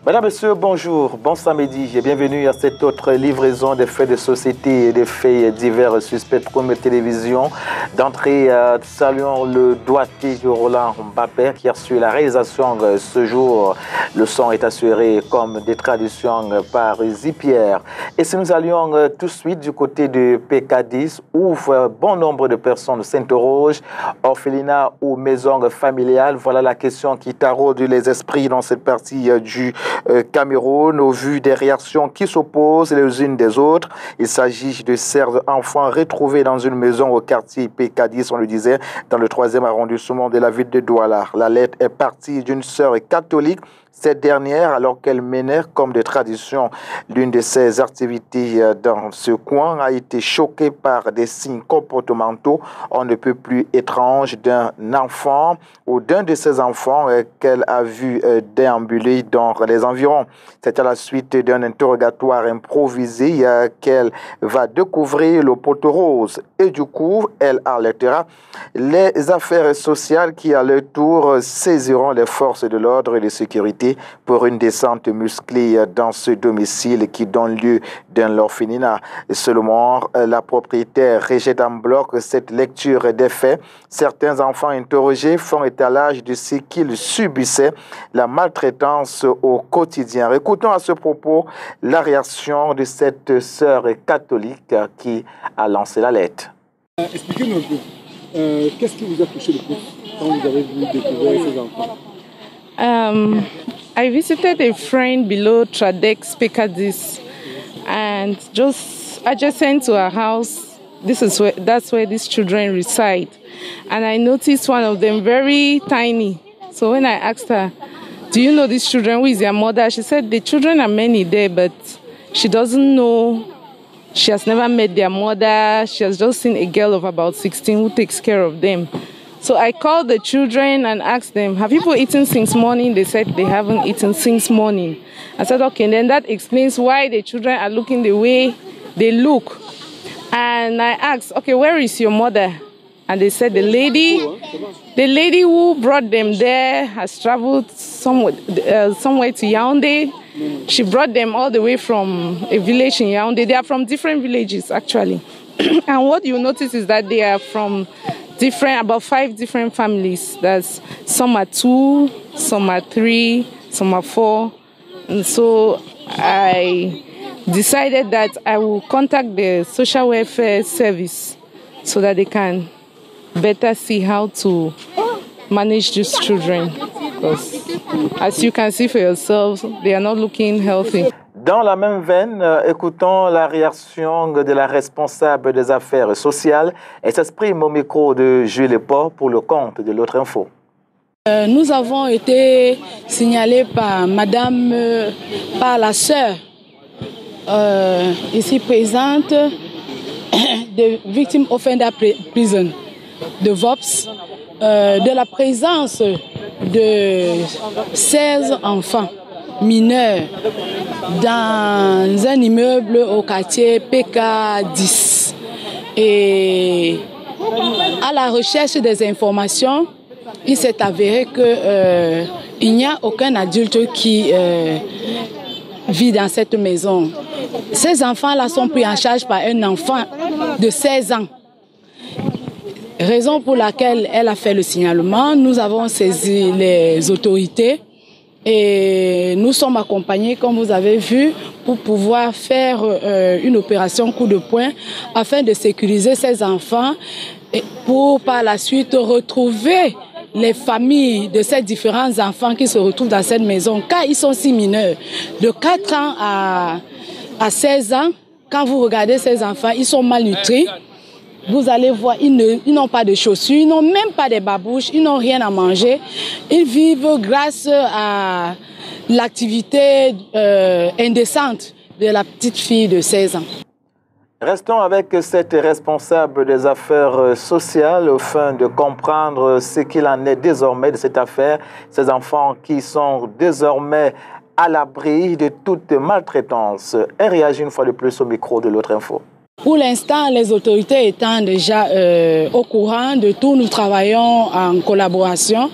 Madame, Monsieur, bonjour, bon samedi et bienvenue à cette autre livraison des faits de société et des faits divers sur Spectrum Télévision. D'entrée, saluons le doigté de Roland Mbappé qui a reçu la réalisation ce jour. Le son est assuré comme des traditions par Zipierre. Et si nous allions tout de suite du côté de PK10, où bon nombre de personnes s'interrogent, orphelinat ou maison familiale, voilà la question qui taraude les esprits dans cette partie du Cameroun, au vu des réactions qui s'opposent les unes des autres. Il s'agit de ces enfants retrouvés dans une maison au quartier PK10, on le disait, dans le 3e arrondissement de la ville de Douala. La lettre est partie d'une sœur catholique. Cette dernière, alors qu'elle menait comme de tradition l'une de ses activités dans ce coin, a été choquée par des signes comportementaux on ne peut plus étranges d'un enfant ou d'un de ses enfants qu'elle a vu déambuler dans les environs. C'est à la suite d'un interrogatoire improvisé qu'elle va découvrir le poteau rose. Et du coup, elle alertera les affaires sociales qui, à leur tour, saisiront les forces de l'ordre et de sécurité pour une descente musclée dans ce domicile qui donne lieu d'un orphelinat. Seulement, la propriétaire rejette en bloc cette lecture des faits. Certains enfants interrogés font étalage de ce qu'ils subissaient, la maltraitance au quotidien. Écoutons à ce propos la réaction de cette sœur catholique qui a lancé la lettre. Expliquez-nous un peu, qu'est-ce qui vous a touché le plus quand vous avez découvert ces enfants? I visited a friend below Tradex Pekadis, and just adjacent to our house, that's where these children reside. And I noticed one of them very tiny. So when I asked her, "Do you know these children? Who is their mother?" She said the children are many there, but she doesn't know. She has never met their mother. She has just seen a girl of about 16 who takes care of them. So I called the children and asked them, "Have people eaten since morning?" They said they haven't eaten since morning. I said, okay, and then that explains why the children are looking the way they look. And I asked, okay, where is your mother? And they said the lady who brought them there has traveled somewhere to Yaoundé. She brought them all the way from a village in Yaoundé. They are from different villages, actually. And what you notice is that they are from about 5 different families. That's some are 2, some are 3, some are 4. And so I decided that I will contact the social welfare service so that they can better see how to manage these children. Because as you can see for yourselves, they are not looking healthy. Dans la même veine, écoutons la réaction de la responsable des affaires sociales. Elle s'exprime au micro de Jules Port pour le compte de l'autre info. Nous avons été signalés par par la sœur ici présente de Victim Offender Prison de VOPS, de la présence de 16 enfants mineurs dans un immeuble au quartier PK10. Et à la recherche des informations, il s'est avéré qu'il n'y a aucun adulte qui vit dans cette maison. Ces enfants-là sont pris en charge par un enfant de 16 ans. Raison pour laquelle elle a fait le signalement. Nous avons saisi les autorités et nous sommes accompagnés, comme vous avez vu, pour pouvoir faire une opération coup de poing afin de sécuriser ces enfants et pour par la suite retrouver les familles de ces différents enfants qui se retrouvent dans cette maison. Car ils sont si mineurs, de 4 ans à 16 ans, quand vous regardez ces enfants, ils sont malnutris. Vous allez voir, ils n'ont pas de chaussures, ils n'ont même pas de babouches, ils n'ont rien à manger. Ils vivent grâce à l'activité indécente de la petite fille de 16 ans. Restons avec cette responsable des affaires sociales afin de comprendre ce qu'il en est désormais de cette affaire. Ces enfants qui sont désormais à l'abri de toute maltraitance. Elle réagit une fois de plus au micro de l'autre info. Pour l'instant, les autorités étant déjà au courant de tout, nous travaillons en collaboration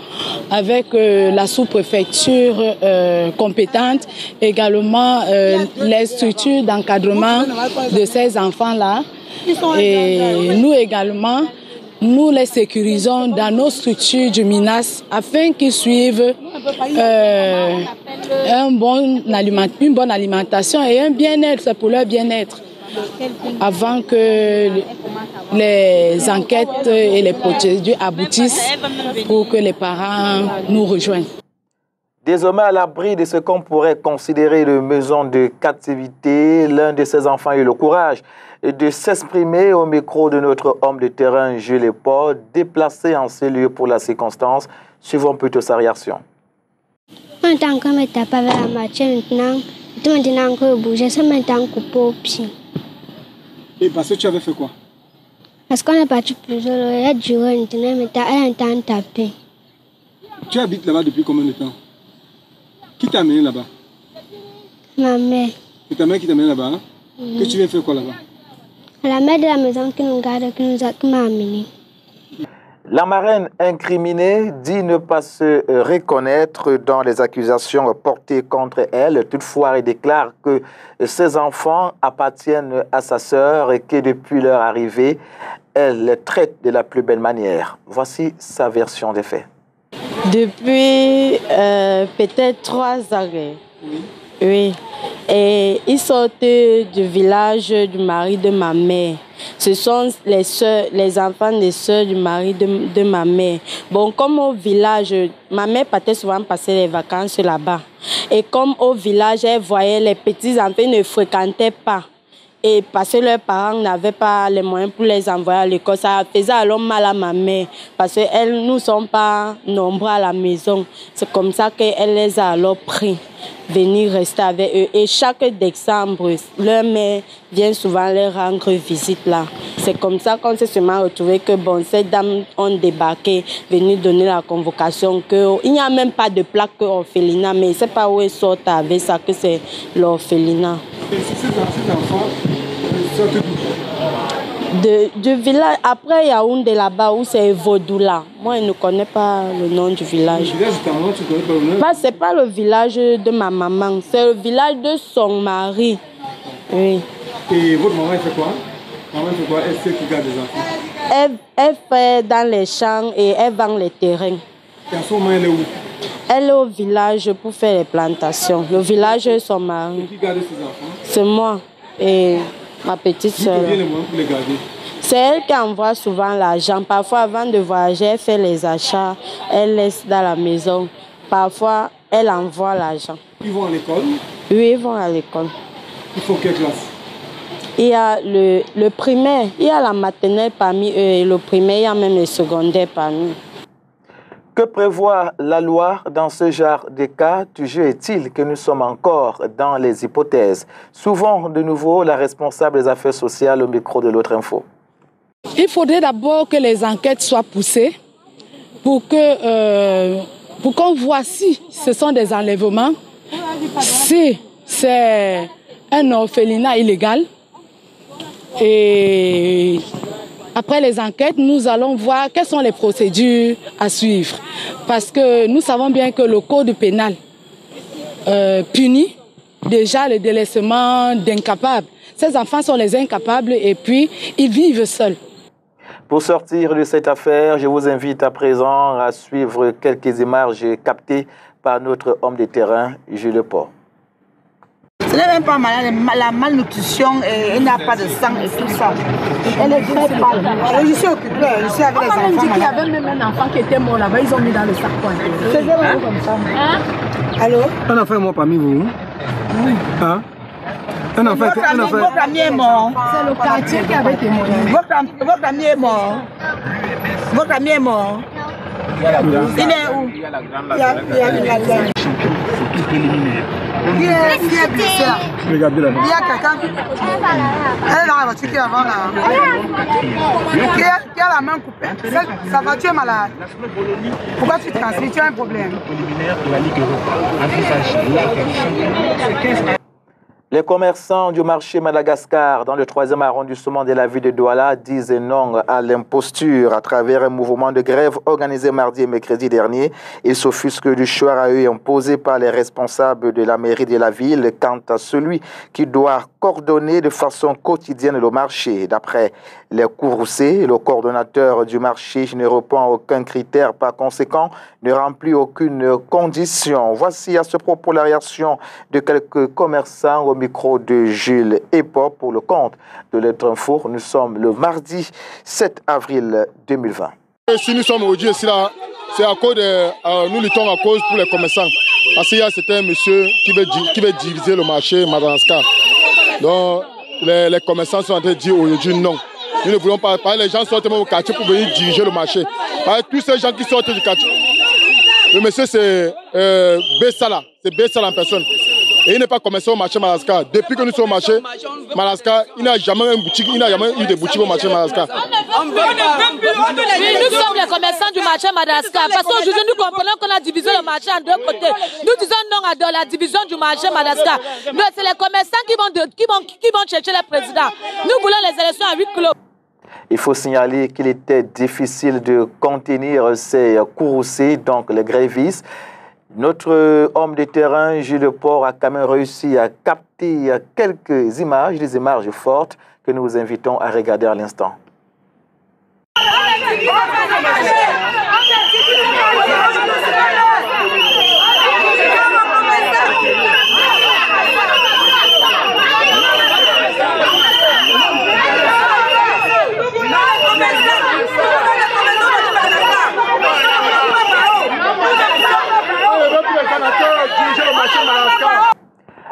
avec la sous-préfecture compétente, également les structures d'encadrement de ces enfants-là. Et nous également, nous les sécurisons dans nos structures du MINAS afin qu'ils suivent une bonne alimentation et un bien-être, c'est pour leur bien-être, avant que les enquêtes et les procédures aboutissent pour que les parents nous rejoignent. Désormais à l'abri de ce qu'on pourrait considérer de maison de captivité, l'un de ses enfants a eu le courage de s'exprimer au micro de notre homme de terrain, Jules Paul, déplacé en ces lieux pour la circonstance. Suivons plutôt sa réaction. En tant que m'étape avec la matière maintenant que bouger, c'est maintenant couper au pied. Et parce que tu avais fait quoi? Parce qu'on est parti plusieurs heures, il y a duré une tenue, mais elle a un temps tapé. Tu habites là-bas depuis combien de temps? Qui t'a amené là-bas? Ma mère. C'est ta mère qui t'a amené là-bas? Que tu viens faire quoi là-bas? La mère de la maison qui nous garde, qui m'a amené. La marraine incriminée dit ne pas se reconnaître dans les accusations portées contre elle. Toutefois, elle déclare que ses enfants appartiennent à sa sœur et que depuis leur arrivée, elle les traite de la plus belle manière. Voici sa version des faits. Depuis peut-être 3 ans. Oui. Et ils sortent du village du mari de ma mère. Ce sont les enfants des sœurs du mari de ma mère. Bon, comme au village, ma mère partait souvent passer les vacances là-bas. Et comme au village, elle voyait les petits enfants ne fréquentaient pas. Et parce que leurs parents n'avaient pas les moyens pour les envoyer à l'école, ça faisait alors mal à ma mère. Parce qu'elles ne sont pas nombreux à la maison. C'est comme ça qu'elle les a alors pris, venir rester avec eux. Et chaque décembre, leur mère vient souvent leur rendre visite là. C'est comme ça qu'on s'est seulement retrouvé que bon, ces dames ont débarqué, venu donner la convocation. Il n'y a même pas de plaque orphelinat, mais je ne sais pas où ils sortent avec ça, que c'est l'orphelinat. Et ces enfants sortent d'où? Du village, après Yaoundé là-bas où c'est Vaudoula. Moi, je ne connais pas le nom du village. Le village de ta maman, tu ne connais pas le nom? Ce n'est pas le village de ma maman, c'est le village de son mari. Oui. Et votre maman, elle fait quoi? Maman, elle fait quoi? Elle sait qui garde des enfants? Elle fait dans les champs et elle vend les terrains. Et à ce moment, elle est où? Elle est au village pour faire les plantations. Le village de son mari. Et qui garde ses enfants? C'est moi et ma petite soeur. Qui les moyens pour les garder? C'est elle qui envoie souvent l'argent. Parfois, avant de voyager, elle fait les achats. Elle laisse dans la maison. Parfois, elle envoie l'argent. Ils vont à l'école? Oui, ils vont à l'école. Il faut quelle classe? Il y a le primaire, il y a la maternelle parmi eux et le primaire, il y a même le secondaire parmi eux. Que prévoit la loi dans ce genre de cas? Toujours est-il que nous sommes encore dans les hypothèses. Souvent, de nouveau, la responsable des affaires sociales au micro de l'autre info. Il faudrait d'abord que les enquêtes soient poussées pour qu'on voit si ce sont des enlèvements, si c'est un orphelinat illégal. Et après les enquêtes, nous allons voir quelles sont les procédures à suivre. Parce que nous savons bien que le code pénal punit déjà le délaissement d'incapables. Ces enfants sont les incapables et puis ils vivent seuls. Pour sortir de cette affaire, je vous invite à présent à suivre quelques images captées par notre homme de terrain, Jules Paul. Ce n'est même pas malade, la malnutrition, et il n'y a pas de sang et tout ça. Elle est très pâle. Je suis occupée, je suis avec les enfants. On m'a dit qu'il y avait même un enfant qui était mort là-bas, ils ont mis dans le sac. C'est vraiment comme ça. Allô? Un enfant est mort parmi vous? Oui. Hein? Un enfant, votre ami est mort. C'est le quartier qui avait été mort. Votre ami est mort. Votre ami est mort. Il est où? Il y a qui est blessé là? Regardez là. Il y a quelqu'un qui... Elle est dans la voiture qui est avant là. Qui a la main coupée. Sa voiture est malade. Pourquoi tu transmets? Tu as un problème. Les commerçants du marché Madagascar dans le 3e arrondissement de la ville de Douala disent non à l'imposture à travers un mouvement de grève organisé mardi et mercredi dernier. Ils s'offusquent du choix à eux imposé par les responsables de la mairie de la ville quant à celui qui doit coordonner de façon quotidienne le marché. D'après les Kouroussé, le coordonnateur du marché ne répond à aucun critère, par conséquent ne remplit aucune condition. Voici à ce propos la réaction de quelques commerçants au micro de Jules Epop pour le compte de Lettre Info. Nous sommes le mardi 7 avril 2020. Si nous sommes aujourd'hui ici, c'est à cause de, nous luttons à cause pour les commerçants. Parce qu'il y a un monsieur qui veut diviser le marché Madagascar. Donc les commerçants sont en train de dire aujourd'hui non. Nous ne voulons pas. Les gens sortent même au quartier pour venir diriger le marché. Tous ces gens qui sortent du quartier. Le monsieur c'est Bessala, c'est Bessala en personne. Et il n'est pas commerçant au marché Madagascar. Depuis que nous sommes au marché Madagascar, il n'a jamais eu de boutique au marché Madagascar. Nous sommes les commerçants du marché Madagascar. Parce qu'aujourd'hui, nous comprenons qu'on a divisé le marché en deux côtés. Nous disons non à la division du marché Madagascar. Mais c'est les commerçants qui vont chercher le président. Nous voulons les élections à huis clos. Il faut signaler qu'il était difficile de contenir ces Kouroussés, donc les grévistes. Notre homme de terrain, Gilles Leport, a quand même réussi à capter quelques images, des images fortes que nous vous invitons à regarder à l'instant.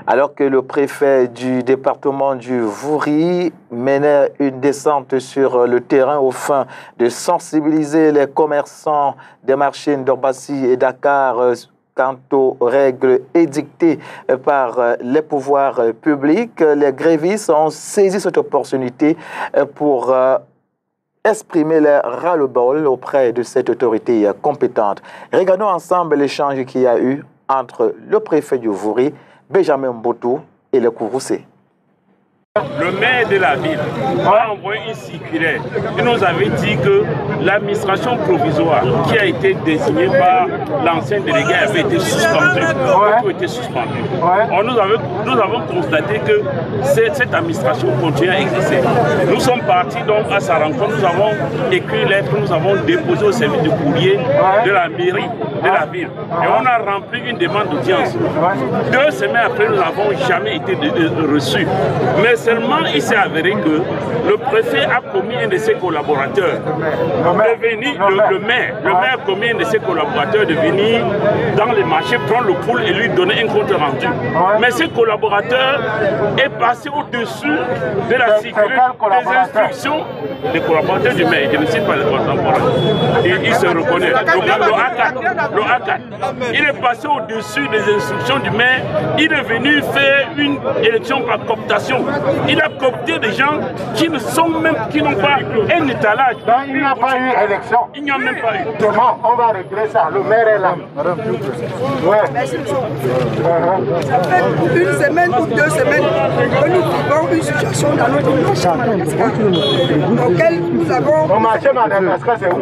Alors que le préfet du département du Vouri menait une descente sur le terrain au fin de sensibiliser les commerçants des marchés d'Orbassi et Dakar quant aux règles édictées par les pouvoirs publics, les grévistes ont saisi cette opportunité pour exprimer leur ras-le-bol auprès de cette autorité compétente. Regardons ensemble l'échange qu'il y a eu entre le préfet du Vouri, Benjamin Mbotou, et le Kouroussé. Le maire de la ville a envoyé une circulaire. Il nous avait dit que l'administration provisoire qui a été désignée par l'ancien délégué avait été suspendue. Tout était suspendu. Nous avons constaté que cette administration continue à exister. Nous sommes partis donc à sa rencontre. Nous avons écrit une lettre, nous avons déposé au service de courrier de la mairie de la ville. Et on a rempli une demande d'audience. 2 semaines après, nous n'avons jamais été reçus. Mais seulement il s'est avéré que le préfet a commis un de ses collaborateurs le maire a commis un de ses collaborateurs de venir dans les marchés, prendre le pouls et lui donner un compte rendu. Mais ce collaborateur est passé au-dessus de la sécurité des instructions des collaborateurs du maire. Je ne cite pas les contemporains. Il se reconnaît. Le A4. Il est passé au-dessus des instructions du maire. Il est venu faire une élection par cooptation. Il a coopté des gens qui n'ont pas un étalage. Il n'y a pas eu élection. Il n'y a même pas eu. Comment on va régler ça? Le maire est là. Ça fait 1 semaine ou 2 semaines que nous vivons une situation dans notre marché Madagascar, auquel nous avons... Au marché Madagascar, c'est où?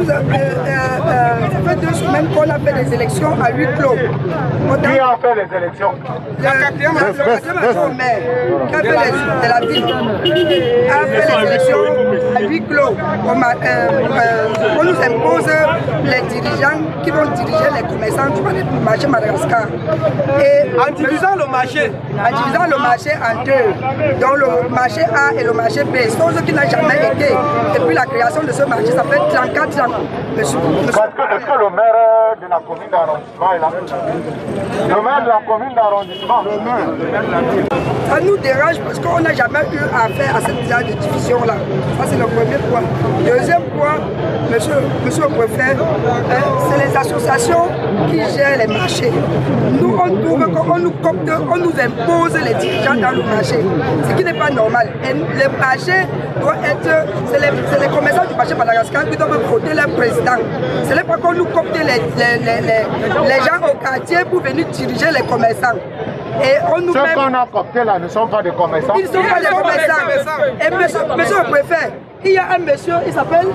Ça fait 2 semaines qu'on a fait des élections à huis clos. Qui a fait les élections? Le quatrième maire qui a fait de la ville a fait les élections à huis clos. On nous impose les dirigeants qui vont diriger les commerçants du marché Madagascar. Et en divisant le marché en 2, donc le marché A et le marché B, chose qui n'a jamais été depuis la création de ce marché, ça fait 34 ans. Est-ce que le maire de la commune d'arrondissement est là? Le maire de la commune d'arrondissement. Ça nous dérange parce qu'on n'a jamais eu affaire à cette genre de division-là. Ça, c'est le premier point. Deuxième point, monsieur le préfet, c'est les associations qui gèrent les marchés. Nous, on trouve qu'on nous copte, on nous impose les dirigeants dans le marché, ce qui n'est pas normal. Et les marchés doivent être, c'est les commerçants du marché Madagascar qui doivent copter leur président. Ce n'est pas qu'on nous copte les gens au quartier pour venir diriger les commerçants. Et on nous Ceux qu'on a coptés là ne sont pas des commerçants. Ils ne sont pas des commerçants. Et monsieur le préfet, il y a un monsieur, il s'appelle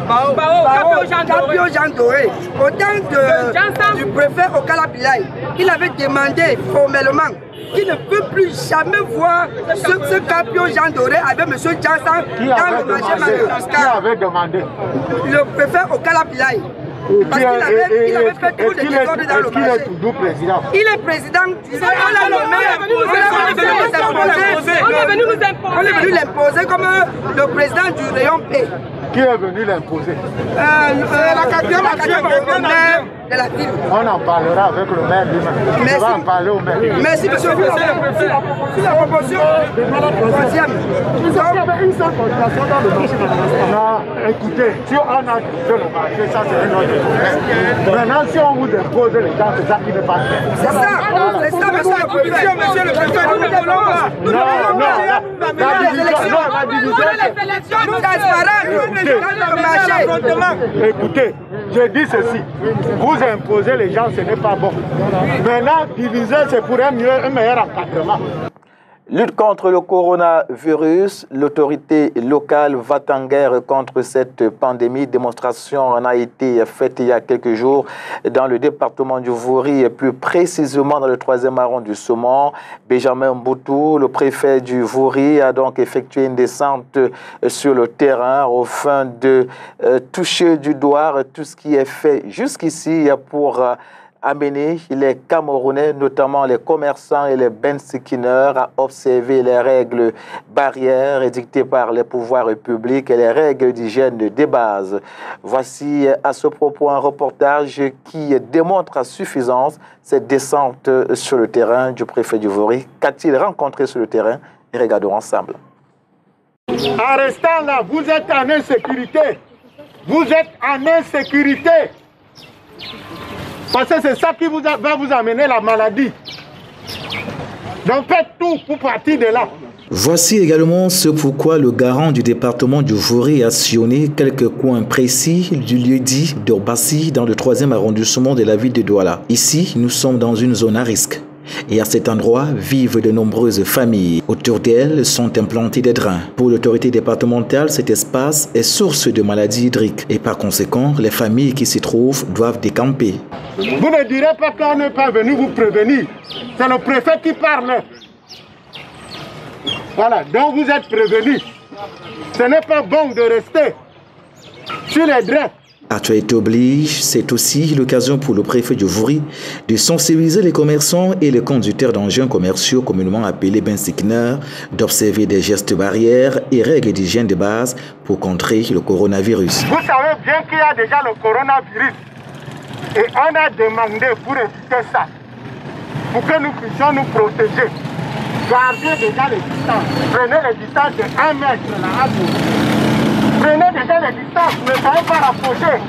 Capio Jean Doré. Au temps du préfet au Calabilay, il avait demandé formellement qu'il ne peut plus jamais voir ce Capio Jean Doré avec monsieur Jansan dans le marché Madagascar. Qui avait demandé? Le préfet au Calabilay. Parce qu'il avait fait trop de désordre dans le marché. Il est président. On est venu l'imposer comme le président du rayon P. Qui est venu l'imposer? La quatrième maire de la ville. On en parlera avec le maire lui-même. On va en parler au maire. Merci, monsieur le président. C'est la proposition de la troisième. Vous avez une seule coordination dans le marché. Non, écoutez, si on a divisé le marché, ça c'est un autre problème. Maintenant, si on vous impose les gens, c'est ça qui ne passe pas. C'est ça, monsieur le président. Monsieur le président, nous ne voulons pas. Nous ne voulons pas. La division, nous transparents. Écoutez, je dis ceci, vous imposez les gens, ce n'est pas bon. Maintenant, diviser, c'est pour un meilleur encadrement. Lutte contre le coronavirus, l'autorité locale va en guerre contre cette pandémie. Démonstration en a été faite il y a quelques jours dans le département du Vouri, et plus précisément dans le 3e arrondissement. Benjamin Mboutou, le préfet du Vouri, a donc effectué une descente sur le terrain au fin de toucher du doigt tout ce qui est fait jusqu'ici pour amener les Camerounais, notamment les commerçants et les bensikineurs, à observer les règles barrières édictées par les pouvoirs publics et les règles d'hygiène de base. Voici à ce propos un reportage qui démontre à suffisance cette descente sur le terrain du préfet du Vouri. Qu'a-t-il rencontré sur le terrain? Et regardons ensemble. En restant là, vous êtes en insécurité. Vous êtes en insécurité. Parce que c'est ça qui va vous amener la maladie. Donc faites tout pour partir de là. Voici également ce pourquoi le garant du département du Vouri a sillonné quelques coins précis du lieu-dit d'Orbassi dans le 3e arrondissement de la ville de Douala. Ici, nous sommes dans une zone à risque. Et à cet endroit vivent de nombreuses familles. Autour d'elles sont implantés des drains. Pour l'autorité départementale, cet espace est source de maladies hydriques. Et par conséquent, les familles qui s'y trouvent doivent décamper. Vous ne direz pas qu'on n'est pas venu vous prévenir. C'est le préfet qui parle. Voilà, donc vous êtes prévenus. Ce n'est pas bon de rester sur les drains. Actualité oblige, c'est aussi l'occasion pour le préfet du Vouri de sensibiliser les commerçants et les conducteurs d'engins commerciaux communément appelés bensikineurs, d'observer des gestes barrières et règles d'hygiène de base pour contrer le coronavirus. Vous savez bien qu'il y a déjà le coronavirus et on a demandé pour éviter ça, pour que nous puissions nous protéger. Gardez déjà les distances, prenez les distances de 1 mètre là à vous. Prenez déjà les distances, ne soyez pas rapprochés.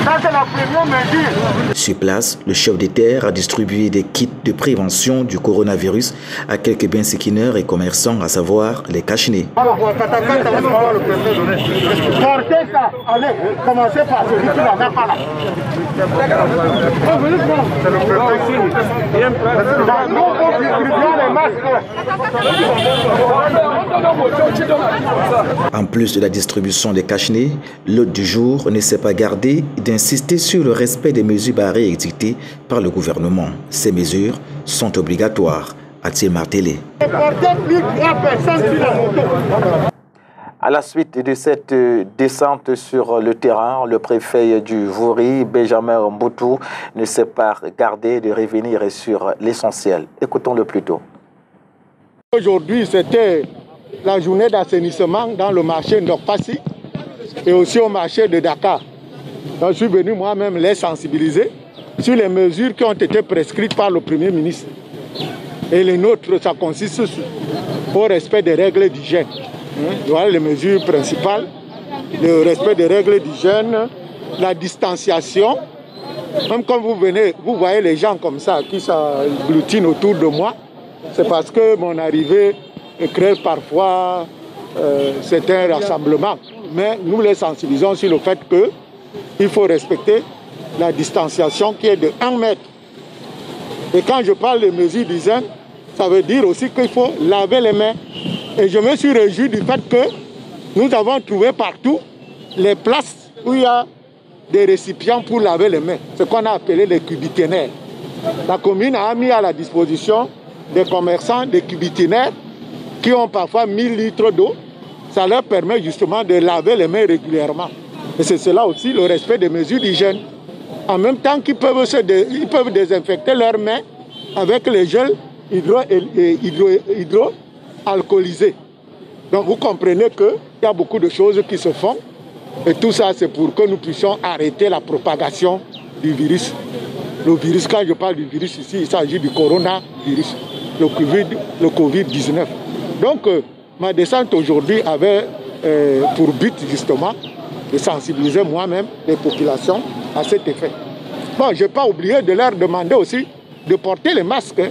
Ça, c'est la première mesure. Sur place, le chef de terre a distribué des kits de prévention du coronavirus à quelques bensikineurs et commerçants, à savoir les cache-nez. Portez ça, allez, commencez par celui qui n'en a pas là. C'est le préfet. Nous distribuons les masques. En plus de la distribution des cache-nez, l'hôte du jour ne s'est pas gardé d'insister sur le respect des mesures barrières édictées par le gouvernement. Ces mesures sont obligatoires, a-t-il martelé. À la suite de cette descente sur le terrain, le préfet du Vouri, Benjamin Mboutou, ne s'est pas gardé de revenir sur l'essentiel. Écoutons-le plutôt. Aujourd'hui, c'était la journée d'assainissement dans le marché d'Orbassi et aussi au marché de Dakar. Donc, je suis venu moi-même les sensibiliser sur les mesures qui ont été prescrites par le Premier ministre. Et les nôtres, ça consiste au respect des règles d'hygiène. Voilà les mesures principales, le respect des règles d'hygiène, la distanciation. Même quand vous venez, vous voyez les gens comme ça qui s'agglutinent autour de moi, c'est parce que mon arrivée crée parfois certains rassemblements. mais nous les sensibilisons sur le fait qu'il faut respecter la distanciation qui est de 1 mètre. Et quand je parle de mesures d'hygiène, ça veut dire aussi qu'il faut laver les mains. Et je me suis réjoui du fait que nous avons trouvé partout les places où il y a des récipients pour laver les mains, ce qu'on a appelé les cubitaires. La commune a mis à la disposition des commerçants des cubitaires qui ont parfois 1000 litres d'eau. Ça leur permet justement de laver les mains régulièrement. Et c'est cela aussi le respect des mesures d'hygiène. En même temps qu'ils peuvent désinfecter leurs mains avec les gels hydroalcoolisés. Donc vous comprenez qu'il y a beaucoup de choses qui se font. Et tout ça, c'est pour que nous puissions arrêter la propagation du virus. Le virus, quand je parle du virus ici, il s'agit du coronavirus, le Covid-19. Donc, ma descente aujourd'hui avait pour but justement de sensibiliser moi-même les populations à cet effet. Bon, je n'ai pas oublié de leur demander aussi de porter les masques,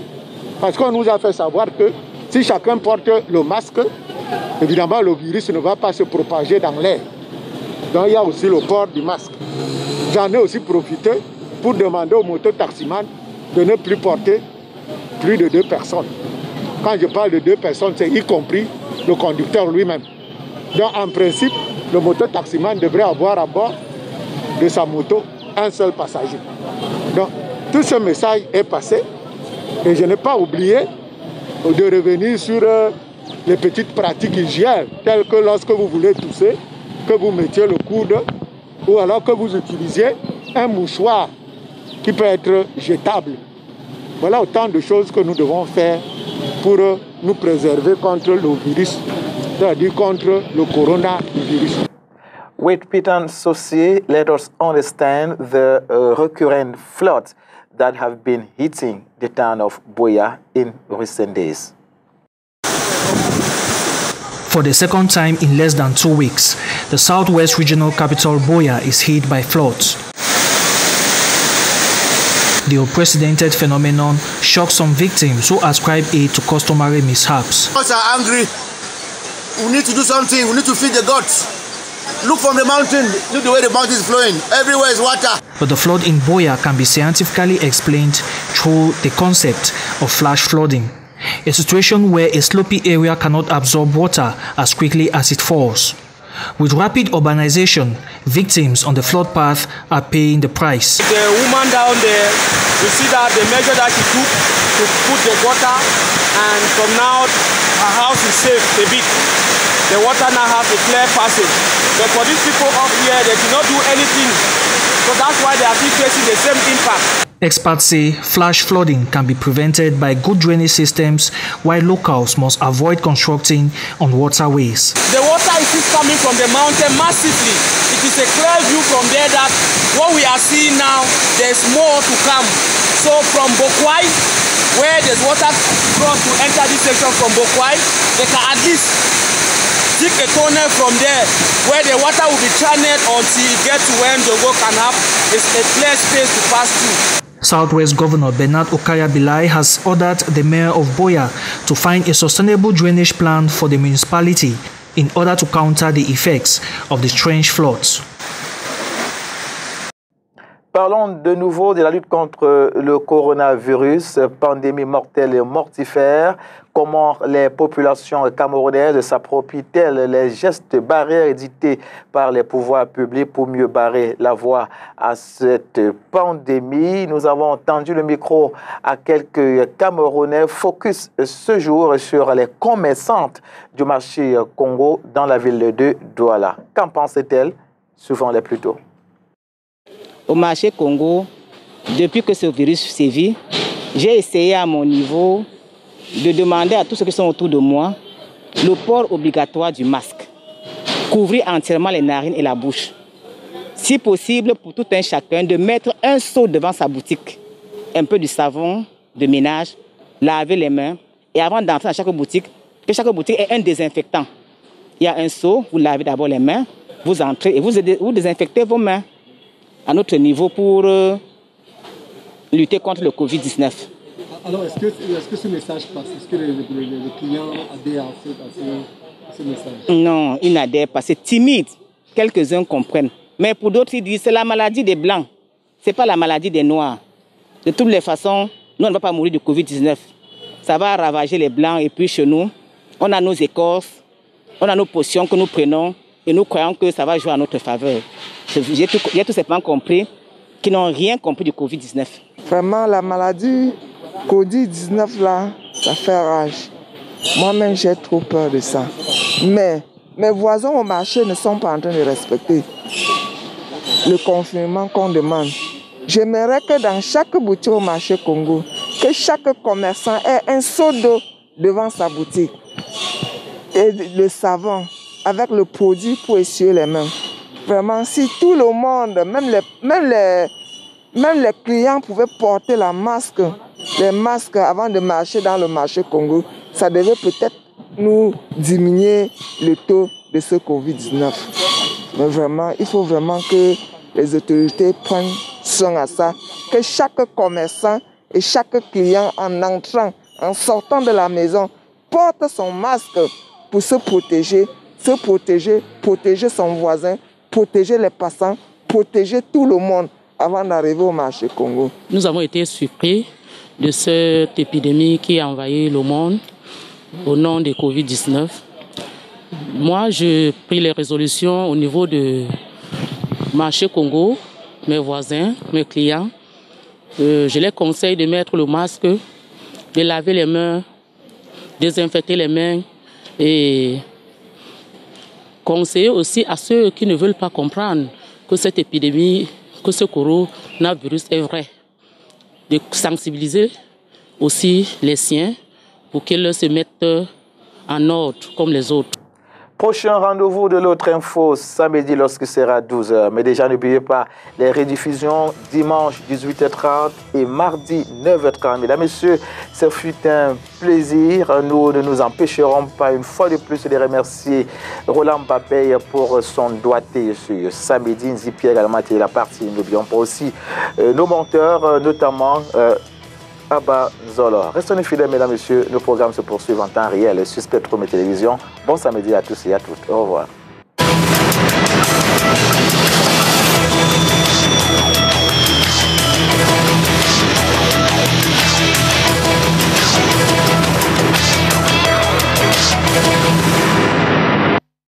parce qu'on nous a fait savoir que si chacun porte le masque, évidemment le virus ne va pas se propager dans l'air. Donc il y a aussi le port du masque. J'en ai aussi profité pour demander aux mototaximans de ne plus porter plus de 2 personnes. Quand je parle de 2 personnes, c'est y compris le conducteur lui-même. Donc en principe, le mototaximan devrait avoir à bord de sa moto un seul passager. Donc tout ce message est passé et je n'ai pas oublié de revenir sur les petites pratiques hygiènes, telles que lorsque vous voulez tousser, que vous mettiez le coude ou alors que vous utilisiez un mouchoir qui peut être jetable. Voilà autant de choses que nous devons faire pour nous préserver contre le virus, c'est-à-dire contre le coronavirus. With Peter Sosie, let us understand the recurrent floods that have been hitting the town of Buea in recent days. For the second time in less than 2 weeks, the southwest regional capital Buea is hit by floods. The unprecedented phenomenon shocked some victims who ascribe it to customary mishaps. Us are angry. We need to do something. We need to feed the gods. Look from the mountain. Look the way the mountain is flowing. Everywhere is water. But the flood in Buea can be scientifically explained through the concept of flash flooding, a situation where a slopey area cannot absorb water as quickly as it falls. With rapid urbanization, victims on the flood path are paying the price. The woman down there, you see that the measure that she took to put the water, and from now her house is safe a bit. The water now has a clear passage. But for these people up here, they did not do anything. So that's why they are still facing the same impact. Experts say flash flooding can be prevented by good drainage systems, while locals must avoid constructing on waterways. The water is still coming from the mountain massively. It is a clear view from there that what we are seeing now, there's more to come. So from Bokwai, where there's water cross to enter this section from Bokwai, they can at least dig a tunnel from there where the water will be channeled until it gets to where Ndogo can have a clear space to pass through. Southwest Governor Bernard Okaya Bilai has ordered the mayor of Buea to find a sustainable drainage plan for the municipality in order to counter the effects of the strange floods. Parlons de nouveau de la lutte contre le coronavirus, pandémie mortelle et mortifère. Comment les populations camerounaises s'approprient-elles les gestes barrières édités par les pouvoirs publics pour mieux barrer la voie à cette pandémie? Nous avons tendu le micro à quelques Camerounais. Focus ce jour sur les commerçantes du marché Congo dans la ville de Douala. Qu'en pensent-elles? Suivons-les plutôt. Au marché Congo, depuis que ce virus sévit, j'ai essayé à mon niveau de demander à tous ceux qui sont autour de moi le port obligatoire du masque, couvrir entièrement les narines et la bouche. Si possible, pour tout un chacun, de mettre un seau devant sa boutique, un peu de savon de ménage, laver les mains et avant d'entrer dans chaque boutique, que chaque boutique ait un désinfectant. Il y a un seau, vous lavez d'abord les mains, vous entrez et vous désinfectez vos mains à notre niveau pour lutter contre le Covid-19. Alors, est-ce que ce message passe? Est-ce que les clients adhèrent à ce message? Non, ils n'adhèrent pas. C'est timide. quelques-uns comprennent. Mais pour d'autres, ils disent c'est la maladie des Blancs, ce n'est pas la maladie des Noirs. De toutes les façons, nous, on ne va pas mourir de Covid-19. Ça va ravager les Blancs et puis chez nous, on a nos écorces, on a nos potions que nous prenons et nous croyons que ça va jouer à notre faveur. J'ai tout simplement compris qu'ils n'ont rien compris du Covid-19. Vraiment, la maladie Covid-19 là, ça fait rage. Moi-même, j'ai trop peur de ça. Mais mes voisins au marché ne sont pas en train de respecter le confinement qu'on demande. J'aimerais que dans chaque boutique au marché Congo, que chaque commerçant ait un seau d'eau devant sa boutique et le savon avec le produit pour essuyer les mains. Vraiment, si tout le monde, même les clients pouvaient porter les masques avant de marcher dans le marché Congo, ça devait peut-être nous diminuer le taux de ce Covid-19. Mais vraiment, il faut vraiment que les autorités prennent soin à ça, que chaque commerçant et chaque client en entrant, en sortant de la maison, porte son masque pour se protéger, protéger son voisin, protéger les passants, protéger tout le monde avant d'arriver au marché Congo. Nous avons été surpris de cette épidémie qui a envahi le monde au nom de Covid-19. Moi, j'ai pris les résolutions au niveau de marché Congo, mes voisins, mes clients. Je les conseille de mettre le masque, de laver les mains, désinfecter les mains et conseiller aussi à ceux qui ne veulent pas comprendre que cette épidémie, que ce coronavirus est vrai, de sensibiliser aussi les siens pour qu'ils se mettent en ordre comme les autres. Prochain rendez-vous de l'autre info samedi lorsqu'il sera 12h. Mais déjà, n'oubliez pas les rediffusions dimanche 18h30 et mardi 9h30. Mesdames, Messieurs, ce fut un plaisir. Nous ne nous empêcherons pas une fois de plus de remercier Roland Mbappé pour son doigté sur samedi. Nzipi également était la partie. N'oublions pas aussi nos monteurs, notamment Abba Zolo. Restez fidèles, mesdames, messieurs. Nos programmes se poursuivent en temps réel sur Spectrum et Télévision. Bon samedi à tous et à toutes. Au revoir.